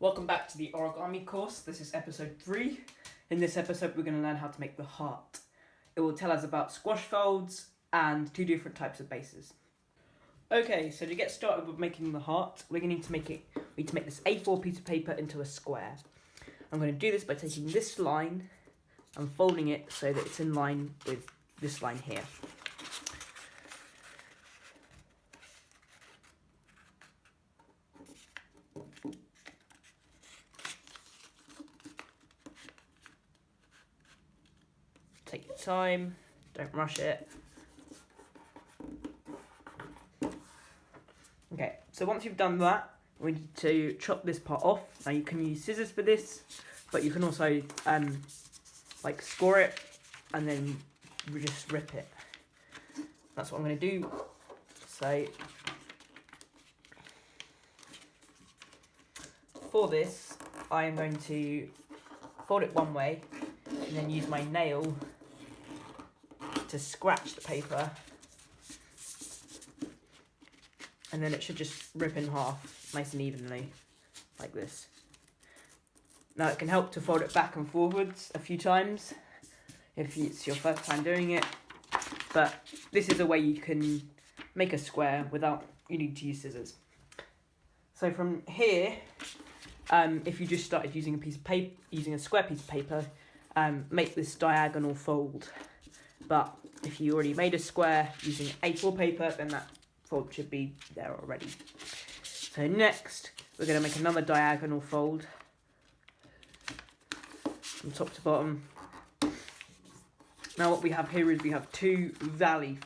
Welcome back to the Origami course. This is episode 3. In this episode we're going to learn how to make the heart. It will tell us about squash folds and 2 different types of bases. Okay, so to get started with making the heart, we need to make this A4 piece of paper into a square. I'm going to do this by taking this line and folding it so that it's in line with this line here. Take your time, don't rush it. Okay, so once you've done that, we need to chop this part off. Now you can use scissors for this, but you can also score it and then just rip it. That's what I'm going to do. So for this, I am going to fold it one way and then use my nail to scratch the paper, and then it should just rip in half nice and evenly like this. Now it can help to fold it back and forwards a few times if it's your first time doing it, but this is a way you can make a square without you need to use scissors. So from here, if you just started using a square piece of paper, make this diagonal fold. But if you already made a square using A4 paper, then that fold should be there already. So next, we're going to make another diagonal fold from top to bottom. Now what we have here is we have 2 valley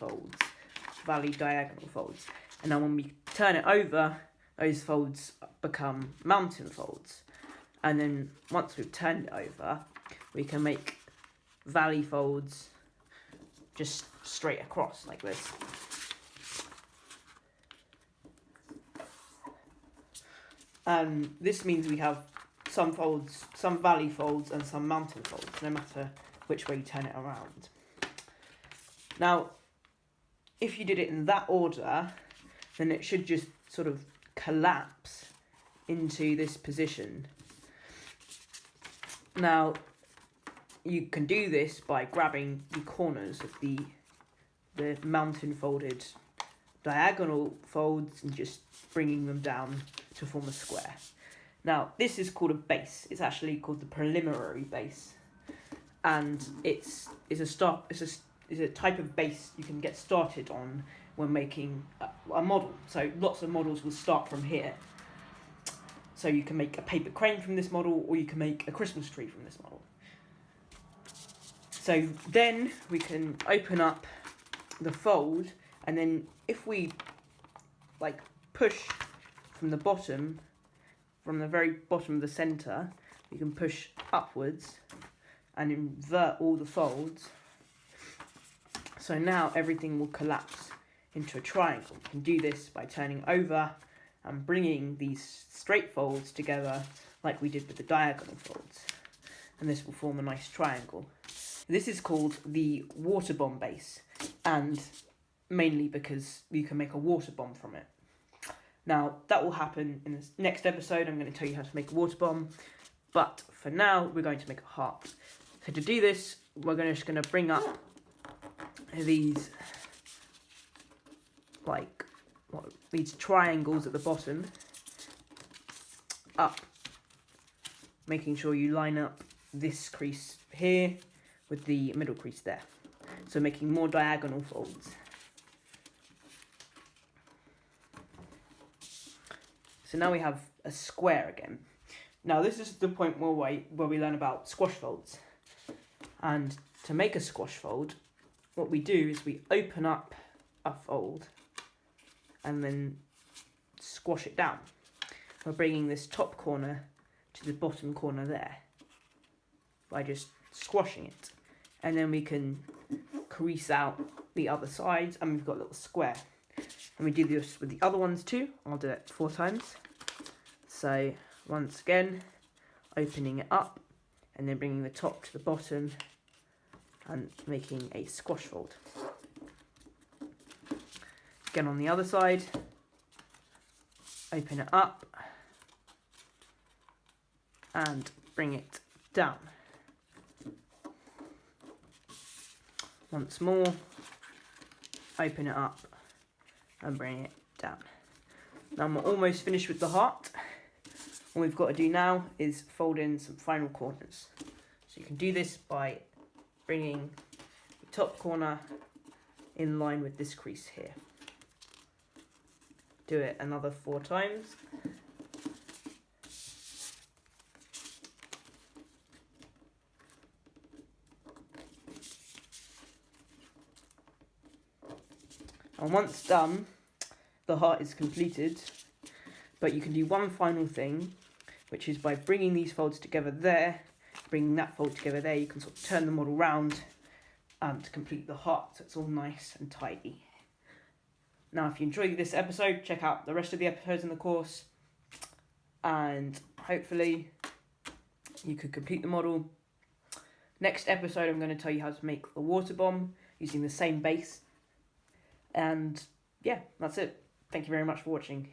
diagonal folds. And now when we turn it over, those folds become mountain folds. And then once we've turned it over, we can make valley folds just straight across like this. This means we have some valley folds and some mountain folds, no matter which way you turn it around. Now, if you did it in that order, then it should just sort of collapse into this position. Now, you can do this by grabbing the corners of the mountain folded diagonal folds and just bringing them down to form a square. Now, this is called a base. It's actually called the preliminary base, and it's a type of base you can get started on when making a model. So lots of models will start from here. So you can make a paper crane from this model, or you can make a Christmas tree from this model. So then we can open up the fold, and then if we push from the bottom, from the very bottom of the centre, we can push upwards and invert all the folds. So now everything will collapse into a triangle. You can do this by turning over and bringing these straight folds together like we did with the diagonal folds. And this will form a nice triangle. This is called the water bomb base, and mainly because you can make a water bomb from it. Now, that will happen in the next episode. I'm going to tell you how to make a water bomb, but for now, we're going to make a heart. So to do this, we're just going to bring up these these triangles at the bottom up, making sure you line up this crease here with the middle crease there. So making more diagonal folds. So now we have a square again. Now this is the point where we learn about squash folds. And to make a squash fold, what we do is we open up a fold and then squash it down. We're bringing this top corner to the bottom corner there by just squashing it. And then we can crease out the other side, and we've got a little square. And we do this with the other ones too. I'll do it 4 times. So once again, opening it up and then bringing the top to the bottom and making a squash fold. Again on the other side, open it up and bring it down. Once more, open it up and bring it down. Now I'm almost finished with the heart. All we've got to do now is fold in some final corners. So you can do this by bringing the top corner in line with this crease here. Do it another 4 times. And once done, the heart is completed, but you can do one final thing, which is by bringing these folds together there, bringing that fold together there, you can sort of turn the model round to complete the heart, so it's all nice and tidy. Now, if you enjoyed this episode, check out the rest of the episodes in the course, and hopefully you could complete the model. Next episode, I'm going to tell you how to make the water bomb using the same base. And yeah, that's it. Thank you very much for watching.